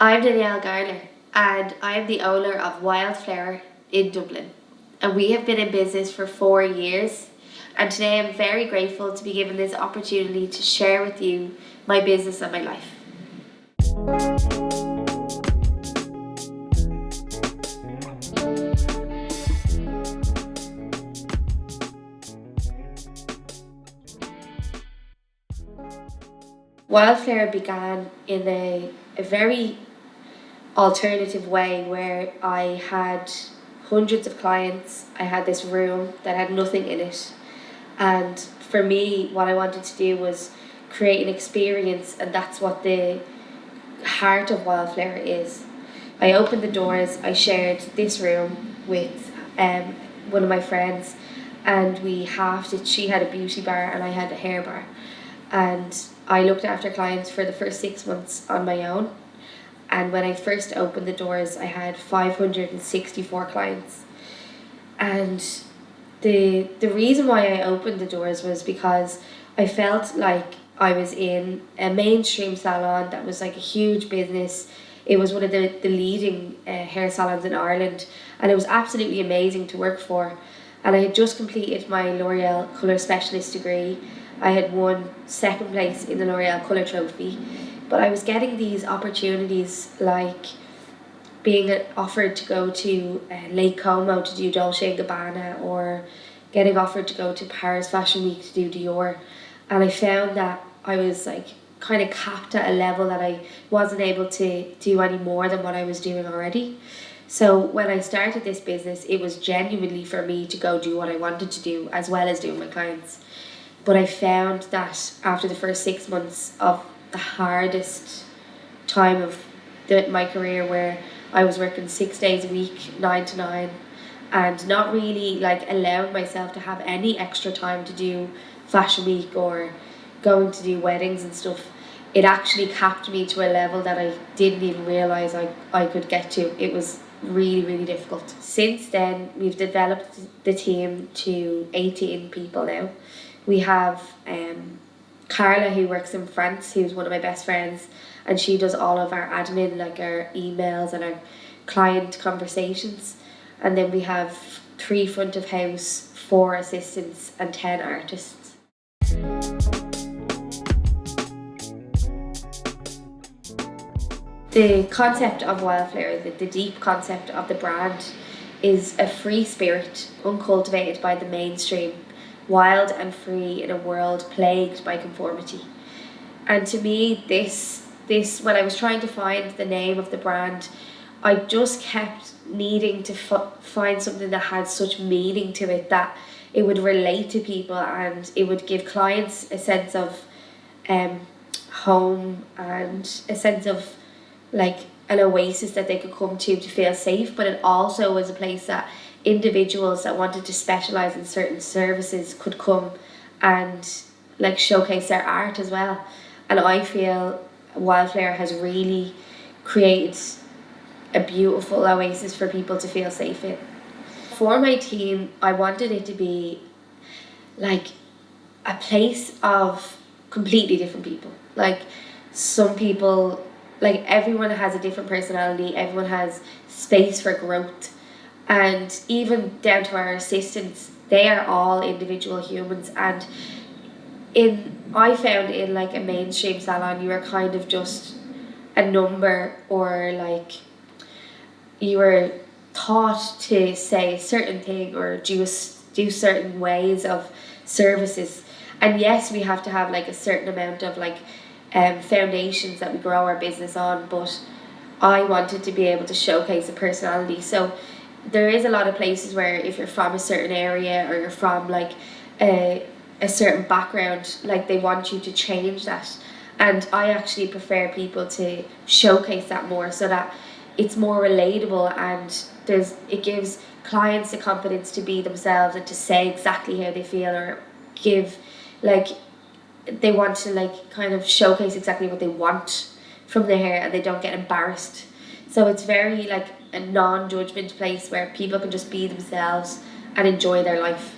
I'm Danielle Garner and I'm the owner of Wildflower in Dublin. And we have been in business for 4 years. And today I'm very grateful to be given this opportunity to share with you my business and my life. Wildflower began in a very alternative way where I had hundreds of clients. I had this room that had nothing in it, and for me what I wanted to do was create an experience, and that's what the heart of Wildflower is. I opened the doors, I shared this room with one of my friends, and we halved it. She had a beauty bar and I had a hair bar, and I looked after clients for the first 6 months on my own. And when I first opened the doors, I had 564 clients. And the reason why I opened the doors was because I felt like I was in a mainstream salon that was like a huge business. It was one of the leading hair salons in Ireland, and it was absolutely amazing to work for. And I had just completed my L'Oreal Colour Specialist degree. I had won second place in the L'Oreal Colour Trophy. But I was getting these opportunities, like being offered to go to Lake Como to do Dolce & Gabbana, or getting offered to go to Paris Fashion Week to do Dior. And I found that I was like kind of capped at a level that I wasn't able to do any more than what I was doing already. So when I started this business, it was genuinely for me to go do what I wanted to do as well as doing my clients. But I found that after the first 6 months of the hardest time of my career, where I was working 6 days a week, 9 to 9, and not really like allowing myself to have any extra time to do Fashion Week or going to do weddings and stuff, it actually capped me to a level that I didn't even realise I could get to. It was really, really difficult. Since then, we've developed the team to 18 people now. We have Carla, who works in France, who's one of my best friends, and she does all of our admin, like our emails and our client conversations. And then we have 3 front of house, 4 assistants and 10 artists. The concept of Wildflower, the deep concept of the brand, is a free spirit, uncultivated by the mainstream, wild and free in a world plagued by conformity. And to me, this when I was trying to find the name of the brand, I just kept needing to find something that had such meaning to it, that it would relate to people and it would give clients a sense of home and a sense of like an oasis that they could come to feel safe. But it also was a place that individuals that wanted to specialize in certain services could come and like showcase their art as well. And I feel Wildflower has really created a beautiful oasis for people to feel safe in. For my team, I wanted it to be like a place of completely different people. Like some people, like everyone has a different personality, everyone has space for growth. And even down to our assistants, they are all individual humans. And I found in like a mainstream salon, you are kind of just a number, or like you were taught to say a certain thing or do certain ways of services. And yes, we have to have like a certain amount of like foundations that we grow our business on, but I wanted to be able to showcase a personality. So there is a lot of places where if you're from a certain area or you're from like a certain background, like they want you to change that. And I actually prefer people to showcase that more, so that it's more relatable, and it gives clients the confidence to be themselves and to say exactly how they feel, or give like they want to like kind of showcase exactly what they want from their hair, and they don't get embarrassed. So it's very like a non-judgment place where people can just be themselves and enjoy their life.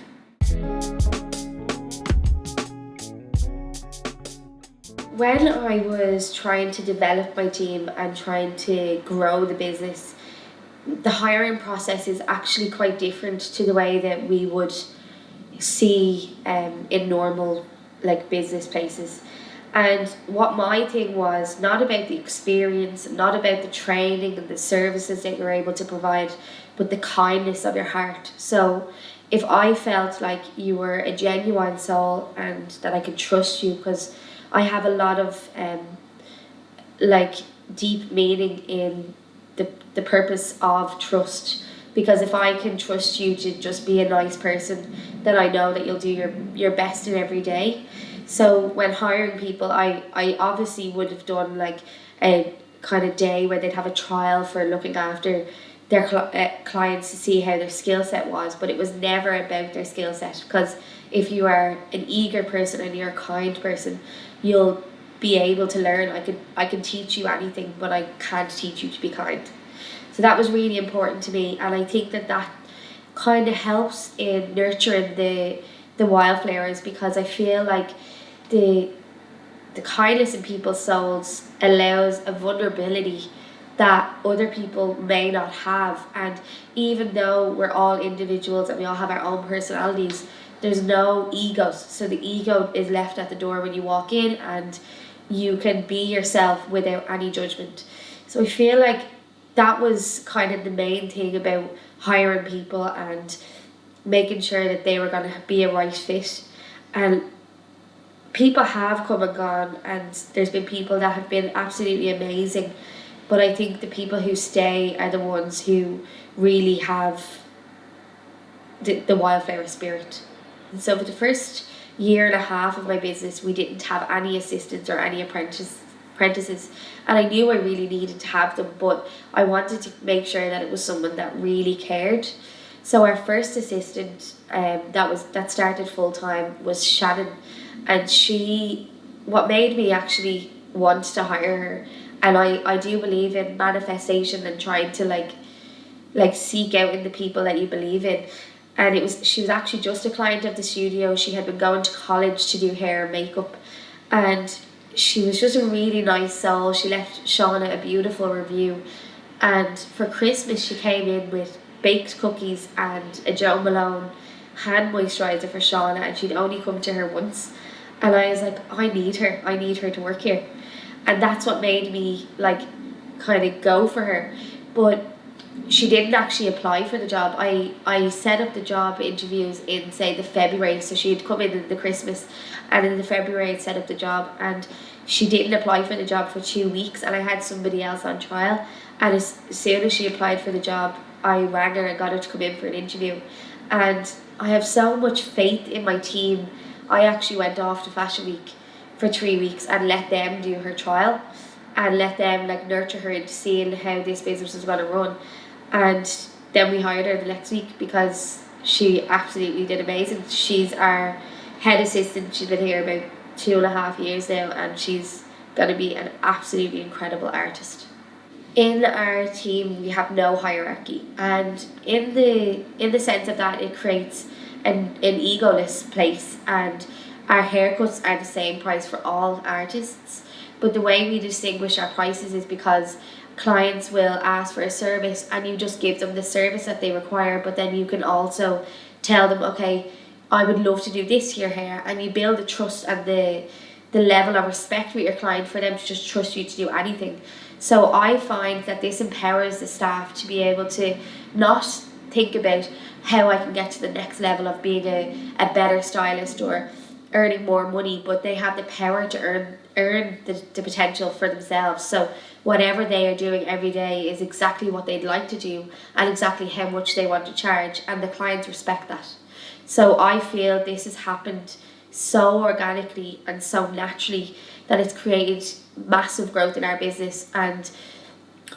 When I was trying to develop my team and trying to grow the business, the hiring process is actually quite different to the way that we would see in normal like business places. And what my thing was not about the experience, not about the training and the services that you're able to provide, but the kindness of your heart. So if I felt like you were a genuine soul and that I could trust you, because I have a lot of like deep meaning in the purpose of trust, because if I can trust you to just be a nice person, then I know that you'll do your best in every day. So when hiring people, I obviously would have done like a kind of day where they'd have a trial for looking after their clients to see how their skill set was, but it was never about their skill set, because if you are an eager person and you're a kind person, you'll be able to learn. I can teach you anything, but I can't teach you to be kind. So that was really important to me, and I think that kind of helps in nurturing the wildflowers, because I feel like the kindness in people's souls allows a vulnerability that other people may not have. And even though we're all individuals and we all have our own personalities, there's no egos. So the ego is left at the door when you walk in, and you can be yourself without any judgment. So I feel like that was kind of the main thing about hiring people and making sure that they were going to be a right fit. And people have come and gone, and there's been people that have been absolutely amazing, but I think the people who stay are the ones who really have the wildflower spirit. And so for the first year and a half of my business, we didn't have any assistants or any apprentices, and I knew I really needed to have them, but I wanted to make sure that it was someone that really cared. So our first assistant that started full time was Shannon, and what made me actually want to hire her, and I do believe in manifestation and trying to like seek out in the people that you believe in. And she was actually just a client of the studio. She had been going to college to do hair and makeup, and she was just a really nice soul. She left Shauna a beautiful review, and for Christmas she came in with baked cookies and a Jo Malone hand moisturizer for Shauna, and she'd only come to her once, and I was like, I need her to work here. And that's what made me like kind of go for her. But she didn't actually apply for the job. I set up the job interviews in, say, the February, so she'd come in the Christmas, and in the February I'd set up the job, and she didn't apply for the job for 2 weeks, and I had somebody else on trial. And as soon as she applied for the job, I rang her and got her to come in for an interview. And I have so much faith in my team. I actually went off to Fashion Week for 3 weeks and let them do her trial and let them like nurture her into seeing how this business was going to run. And then we hired her the next week because she absolutely did amazing. She's our head assistant. She's been here about 2.5 years now, and she's going to be an absolutely incredible artist. In our team we have no hierarchy, and in the sense of that, it creates an egoless place, and our haircuts are the same price for all artists. But the way we distinguish our prices is because clients will ask for a service and you just give them the service that they require, but then you can also tell them, okay, I would love to do this to your hair, and you build the trust and the level of respect with your client for them to just trust you to do anything. So I find that this empowers the staff to be able to not think about how I can get to the next level of being a better stylist or earning more money, but they have the power to earn the potential for themselves. So whatever they are doing every day is exactly what they'd like to do and exactly how much they want to charge, and the clients respect that. So I feel this has happened so organically and so naturally that it's created massive growth in our business, and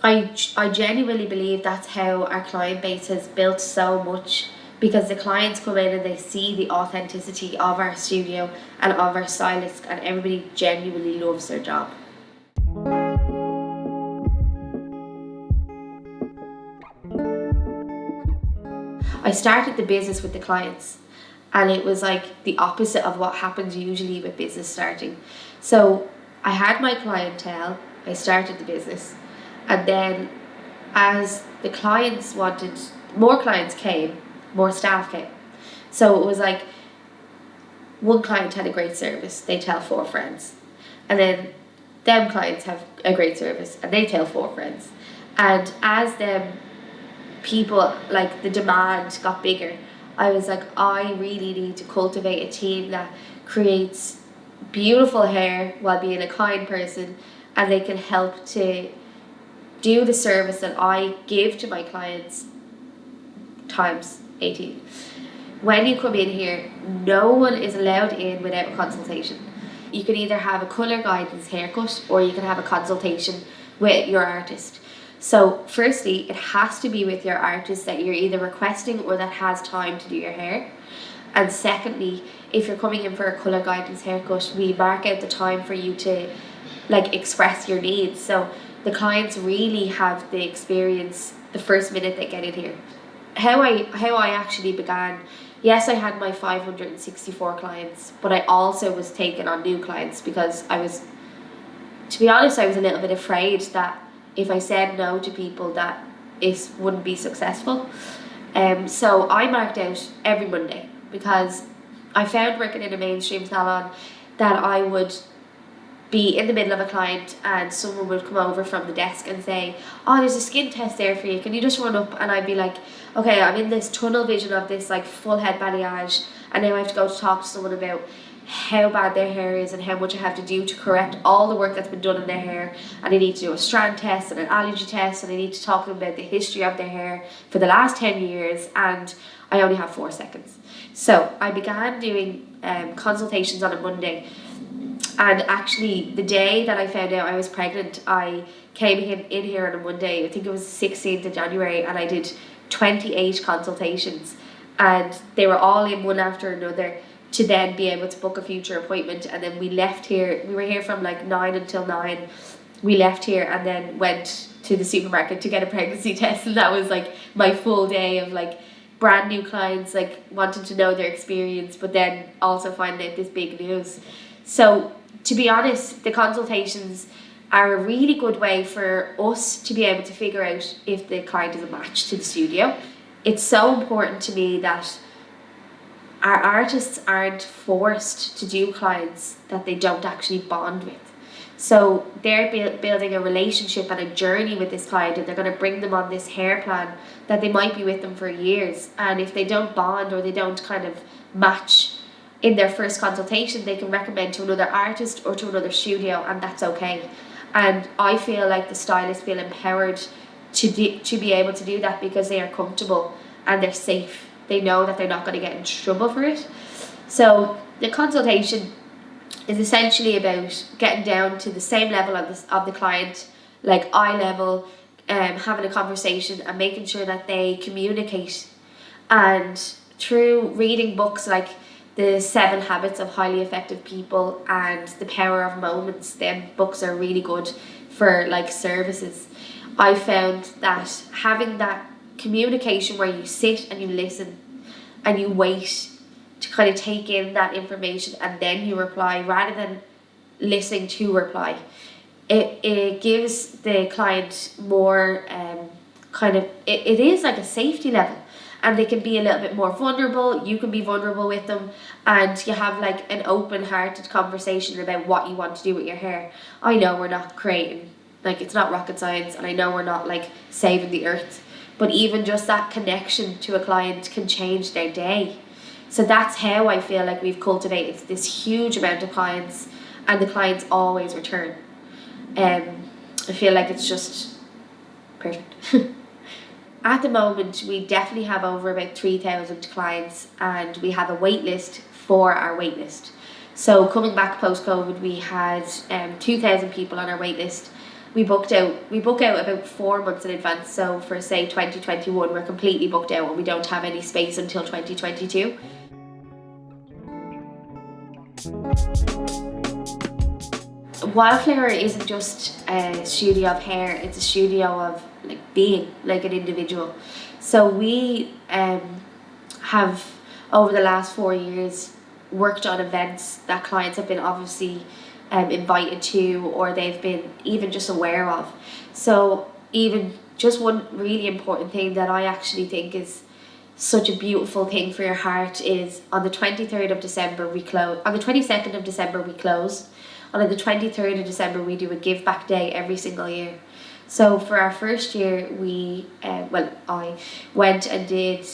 I genuinely believe that's how our client base has built so much, because the clients come in and they see the authenticity of our studio and of our stylists, and everybody genuinely loves their job. I started the business with the clients, and it was like the opposite of what happens usually with business starting. So I had my clientele, I started the business, and then as the clients wanted, more clients came, more staff came. So it was like one client had a great service, they tell 4 friends. And then them clients have a great service and they tell 4 friends. And as them people, like the demand got bigger, I was like, I really need to cultivate a team that creates beautiful hair while being a kind person, and they can help to do the service that I give to my clients times 18. When you come in here, no one is allowed in without a consultation. You can either have a colour guidance haircut or you can have a consultation with your artist. So firstly, it has to be with your artist that you're either requesting or that has time to do your hair. And secondly, if you're coming in for a colour guidance haircut, we mark out the time for you to like express your needs. So the clients really have the experience the first minute they get in here. How I actually began, yes, I had my 564 clients, but I also was taking on new clients because to be honest, I was a little bit afraid that if I said no to people that it wouldn't be successful. So I marked out every Monday because I found working in a mainstream salon that I would be in the middle of a client and someone would come over from the desk and say, oh, there's a skin test there for you, can you just run up? And I'd be like, okay, I'm in this tunnel vision of this like full head balayage, and now I have to go to talk to someone about how bad their hair is and how much I have to do to correct all the work that's been done in their hair, and I need to do a strand test and an allergy test, and I need to talk to them about the history of their hair for the last 10 years, and I only have 4 seconds. So I began doing consultations on a Monday. And actually, the day that I found out I was pregnant, I came in here on a Monday, I think it was the 16th of January, and I did 28 consultations. And they were all in one after another to then be able to book a future appointment. And then we left here, we were here from like 9 until 9. We left here and then went to the supermarket to get a pregnancy test. And that was like my full day of like brand new clients, like wanting to know their experience, but then also finding out this big news. So to be honest, the consultations are a really good way for us to be able to figure out if the client is a match to the studio. It's so important to me that our artists aren't forced to do clients that they don't actually bond with. So they're building a relationship and a journey with this client, and they're going to bring them on this hair plan that they might be with them for years. And if they don't bond or they don't kind of match in their first consultation, they can recommend to another artist or to another studio, and that's okay. And I feel like the stylists feel empowered to be able to do that because they are comfortable and they're safe. They know that they're not going to get in trouble for it. So the consultation is essentially about getting down to the same level of the client, like eye level, having a conversation and making sure that they communicate. And through reading books like The 7 Habits of Highly Effective People and The Power of Moments, them books are really good for like services. I found that having that communication where you sit and you listen and you wait to kind of take in that information and then you reply rather than listening to reply, it gives the client more it is like a safety level. And they can be a little bit more vulnerable, you can be vulnerable with them, and you have like an open-hearted conversation about what you want to do with your hair. I know we're not creating, like it's not rocket science, and I know we're not like saving the earth, but even just that connection to a client can change their day. So that's how I feel like we've cultivated this huge amount of clients, and the clients always return. I feel like it's just perfect. At the moment, we definitely have over about 3,000 clients, and we have a wait list for our wait list. So coming back post-COVID, we had 2,000 people on our wait list. We book out about 4 months in advance. So for say 2021, we're completely booked out and we don't have any space until 2022. Wildflower isn't just a studio of hair, it's a studio of like being like an individual. So we have over the last 4 years worked on events that clients have been obviously invited to, or they've been even just aware of. So even just one really important thing that I actually think is such a beautiful thing for your heart is on the 23rd of December we close, on the 22nd of December we close, and on the 23rd of December we do a give back day every single year. So for our first year we, I went and did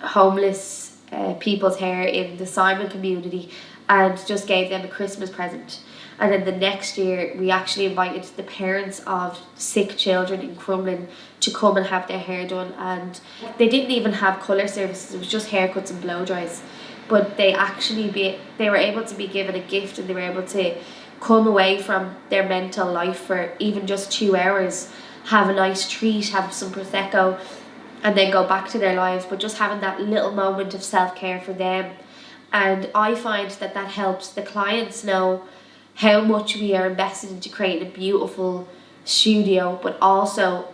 homeless people's hair in the Simon community and just gave them a Christmas present. And then the next year we actually invited the parents of sick children in Crumlin to come and have their hair done, and they didn't even have colour services, it was just haircuts and blow dries. But they were able to be given a gift, and they were able to come away from their mental life for even just 2 hours, have a nice treat, have some Prosecco, and then go back to their lives, but just having that little moment of self-care for them. And I find that that helps the clients know how much we are invested into creating a beautiful studio, but also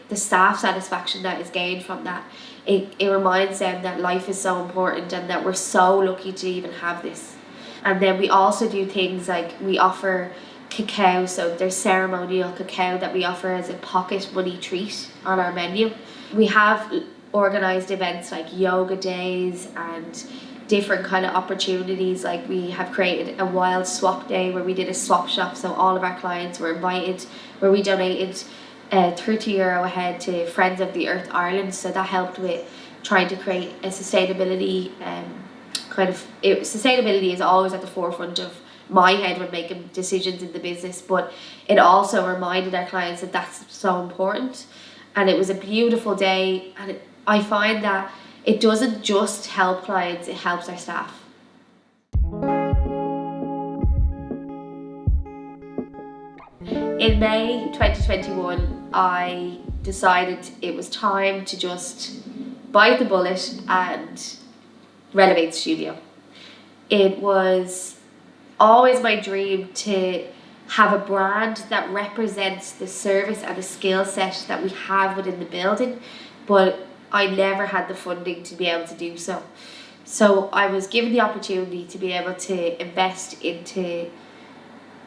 the staff satisfaction that is gained from that. It reminds them that life is so important and that we're so lucky to even have this. And then we also do things like we offer cacao, so there's ceremonial cacao that we offer as a pocket money treat on our menu. We have organised events like yoga days and different kind of opportunities, like we have created a wild swap day where we did a swap shop, so all of our clients were invited, where we donated €30 a head to Friends of the Earth Ireland. So that helped with trying to create a sustainability sustainability is always at the forefront of my head when making decisions in the business, but it also reminded our clients that that's so important. And it was a beautiful day, and I find that it doesn't just help clients, it helps our staff. In May 2021, I decided it was time to just bite the bullet and renovate the studio. It was always my dream to have a brand that represents the service and the skill set that we have within the building, but I never had the funding to be able to do so. So I was given the opportunity to be able to invest into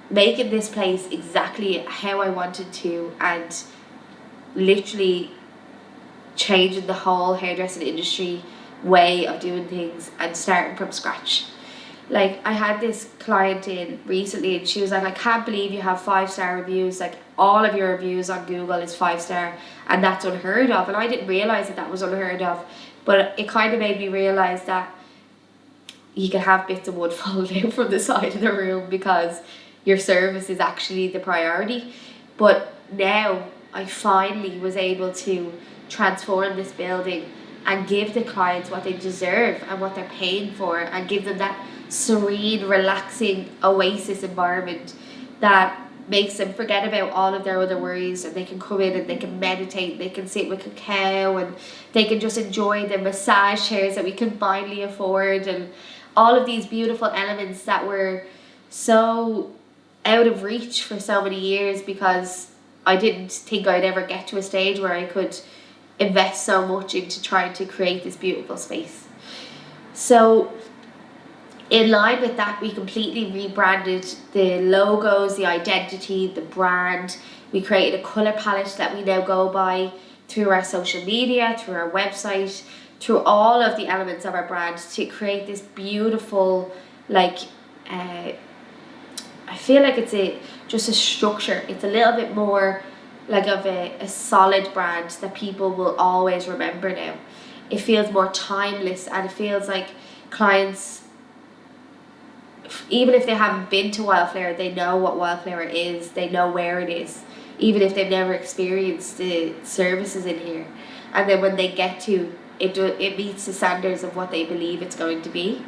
making this place exactly how I wanted to, and literally changing the whole hairdressing industry way of doing things and starting from scratch. Like, I had this client in recently and she was like, I can't believe you have 5-star reviews, like all of your reviews on Google is 5-star, and that's unheard of. And I didn't realise that was unheard of, but it kind of made me realise that you can have bits of wood fall down from the side of the room because your service is actually the priority. But now I finally was able to transform this building and give the clients what they deserve and what they're paying for, and give them that serene, relaxing oasis environment that makes them forget about all of their other worries, and they can come in and they can meditate, they can sit with cacao, and they can just enjoy the massage chairs that we can finally afford, and all of these beautiful elements that were so out of reach for so many years because I didn't think I'd ever get to a stage where I could invest so much into trying to create this beautiful space. So in line with that, we completely rebranded the logos, the identity, the brand. We created a colour palette that we now go by through our social media, through our website, through all of the elements of our brand to create this beautiful, I feel like it's just a structure. It's a little bit more like of a solid brand that people will always remember now. It feels more timeless, and it feels like clients, even if they haven't been to Wildflower, they know what Wildflower is, they know where it is, even if they've never experienced the services in here. And then when they get to it, it meets the standards of what they believe it's going to be.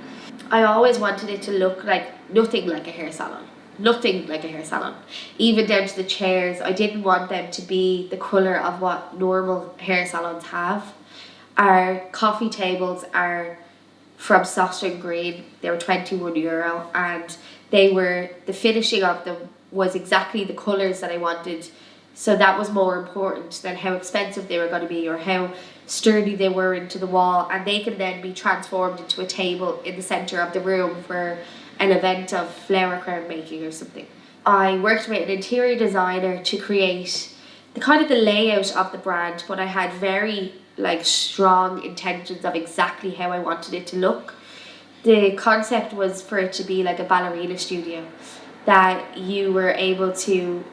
I always wanted it to look like nothing like a hair salon. Nothing like a hair salon. Even down to the chairs, I didn't want them to be the colour of what normal hair salons have. Our coffee tables are from Softstring Green. They were €21, and the finishing of them was exactly the colours that I wanted. So that was more important than how expensive they were going to be or how sturdy they were into the wall. And they can then be transformed into a table in the centre of the room for an event of flower crown making or something. I worked with an interior designer to create the kind of the layout of the brand, but I had very like strong intentions of exactly how I wanted it to look. The concept was for it to be like a ballerina studio, that you were able to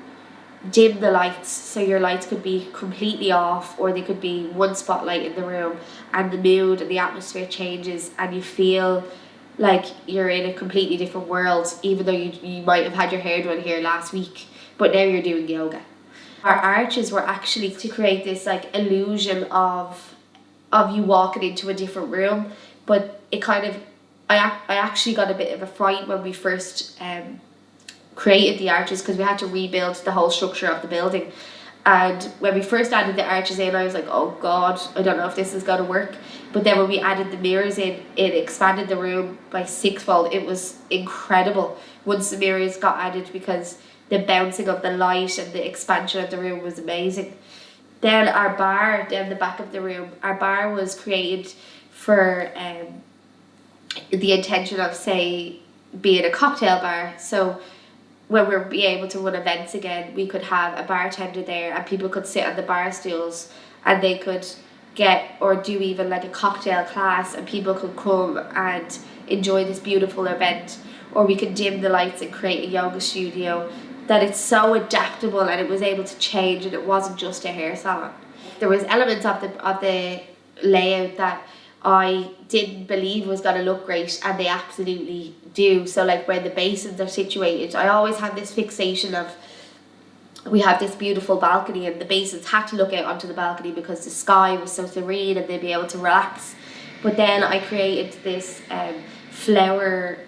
dim the lights, so your lights could be completely off or they could be one spotlight in the room, and the mood and the atmosphere changes and you feel like you're in a completely different world, even though you might have had your hair done here last week, but now you're doing yoga. Our arches were actually to create this like illusion of you walking into a different room, but it kind of, I actually got a bit of a fright when we first created the arches, because we had to rebuild the whole structure of the building. And when we first added the arches in, I was like, oh god, I don't know if this is going to work. But then when we added the mirrors in, it expanded the room by sixfold. It was incredible once the mirrors got added, because the bouncing of the light and the expansion of the room was amazing. Then our bar down the back of the room, our bar was created for the intention of, say, being a cocktail bar. So when we're be able to run events again, we could have a bartender there and people could sit on the bar stools and they could get or do even like a cocktail class, and people could come and enjoy this beautiful event. Or we could dim the lights and create a yoga studio. That it's so adaptable and it was able to change, and it wasn't just a hair salon. There was elements of the layout that I didn't believe was going to look great, and they absolutely do. So like where the basins are situated, I always had this fixation of, we have this beautiful balcony and the basins had to look out onto the balcony because the sky was so serene and they'd be able to relax. But then I created this flower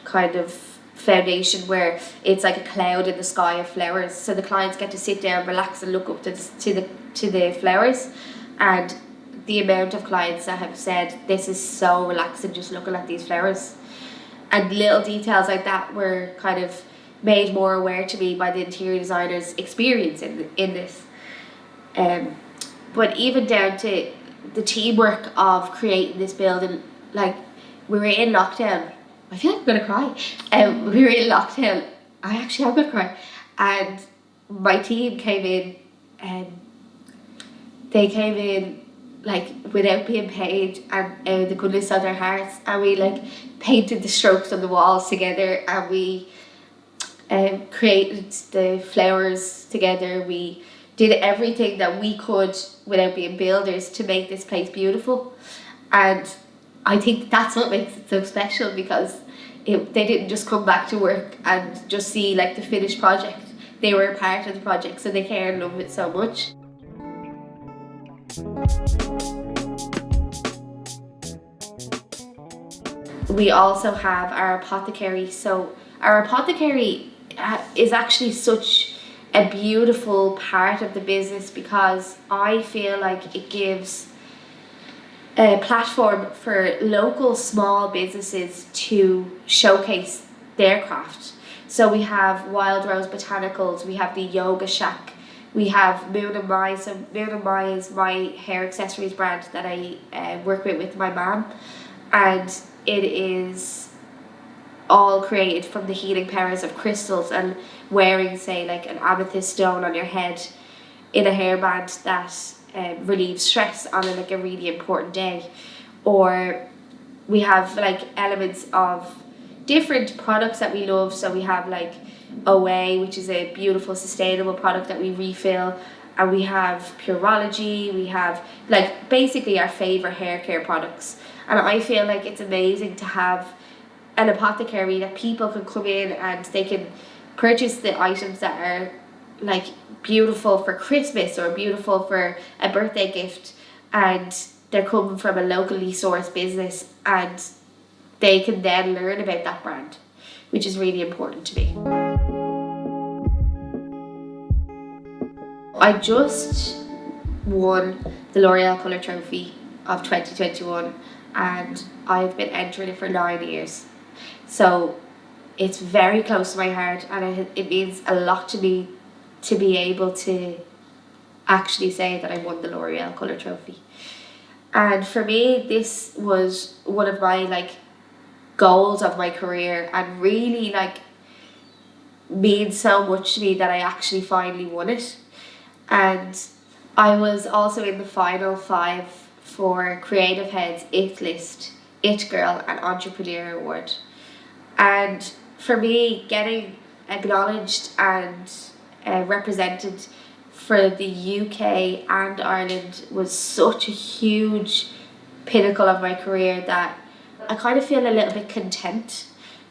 kind of foundation where it's like a cloud in the sky of flowers, so the clients get to sit down, relax and look up to the flowers. And the amount of clients that have said this is so relaxing just looking at these flowers, and little details like that were kind of made more aware to me by the interior designer's experience in this. But even down to the teamwork of creating this building, like we were in lockdown. I feel like I'm gonna cry. We were in lockdown. I actually am gonna cry. And my team came in, and they came in like without being paid and out of the goodness of their hearts, and we like painted the strokes on the walls together, and we created the flowers together. We did everything that we could without being builders to make this place beautiful. And I think that's what makes it so special, because they didn't just come back to work and just see like the finished project. They were a part of the project, so they care and love it so much. We also have our apothecary. So our apothecary is actually such a beautiful part of the business, because I feel like it gives a platform for local small businesses to showcase their craft. So we have Wild Rose Botanicals, we have the Yoga Shack, we have Moon and Mai. So Moon and Mai is my hair accessories brand that I work with my mom, and it is all created from the healing powers of crystals, and wearing, say, like an amethyst stone on your head in a hairband that relieves stress on a really important day. Or we have like elements of different products that we love. So we have like Away, which is a beautiful sustainable product that we refill, and we have Purology. We have like basically our favorite hair care products. And I feel like it's amazing to have an apothecary that people can come in and they can purchase the items that are like beautiful for Christmas or beautiful for a birthday gift, and they're coming from a locally sourced business, and they can then learn about that brand, which is really important to me. I just won the L'Oreal Colour Trophy of 2021, and I've been entering it for 9 years. So it's very close to my heart, and it means a lot to me to be able to actually say that I won the L'Oreal Colour Trophy. And for me, this was one of my like goals of my career and really like means so much to me that I actually finally won it. And I was also in the final 5 for Creative Head's It List, It Girl and Entrepreneur Award. And for me, getting acknowledged and represented for the UK and Ireland was such a huge pinnacle of my career that I kind of feel a little bit content,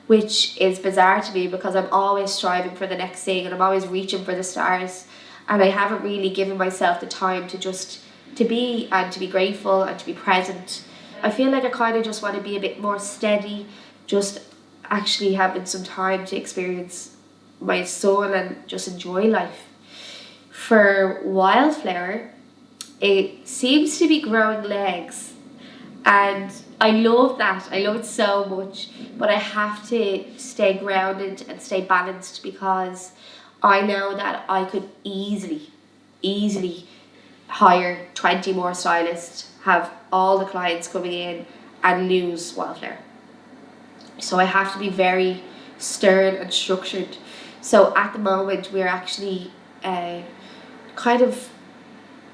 which is bizarre to me because I'm always striving for the next thing and I'm always reaching for the stars, and I haven't really given myself the time to just to be grateful and to be present. I feel like I kind of just want to be a bit more steady, just actually having some time to experience my son and just enjoy life. For Wildflower, it seems to be growing legs, and I love that. I love it so much, but I have to stay grounded and stay balanced because I know that I could easily hire 20 more stylists, have all the clients coming in and lose Wildflower. So I have to be very stern and structured. So at the moment we're actually kind of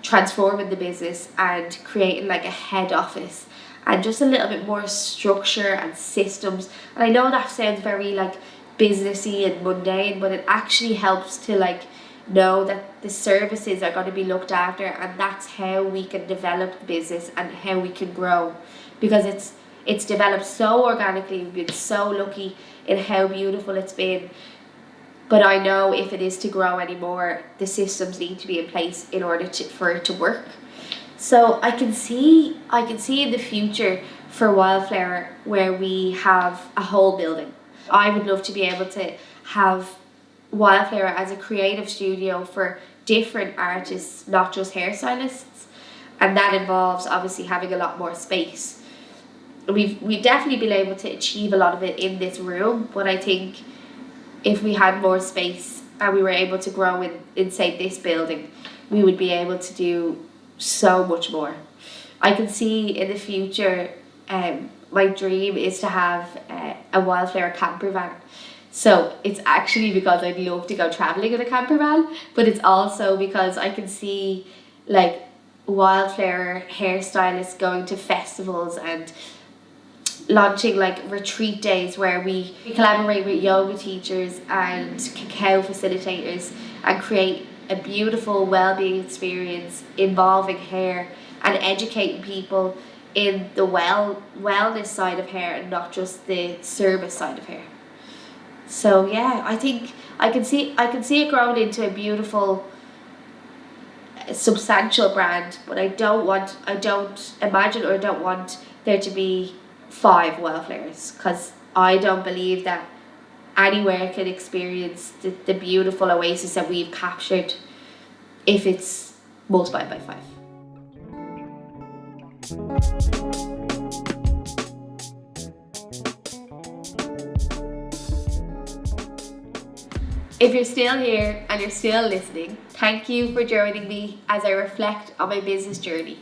transforming the business and creating like a head office and just a little bit more structure and systems. And I know that sounds very like businessy and mundane, but it actually helps to like know that the services are going to be looked after, and that's how we can develop the business and how we can grow, because it's developed so organically. We've been so lucky in how beautiful it's been. But I know if it is to grow anymore, the systems need to be in place in order for it to work. So I can see in the future for Wildflower where we have a whole building. I would love to be able to have Wildflower as a creative studio for different artists, not just hairstylists, and that involves obviously having a lot more space. We've definitely been able to achieve a lot of it in this room, but I think if we had more space and we were able to grow in say this building, we would be able to do so much more. I can see in the future, my dream is to have a Wildflower camper van. So it's actually because I'd love to go traveling in a camper van, but it's also because I can see like Wildflower hairstylists going to festivals and launching like retreat days where we collaborate with yoga teachers and cacao facilitators and create a beautiful well-being experience involving hair and educating people in the wellness side of hair and not just the service side of hair. So yeah, I think I can see it growing into a beautiful, substantial brand, but I don't want there to be 5 Wildflowers, because I don't believe that anywhere can experience the beautiful oasis that we've captured if it's multiplied by 5. If you're still here and you're still listening, thank you for joining me as I reflect on my business journey.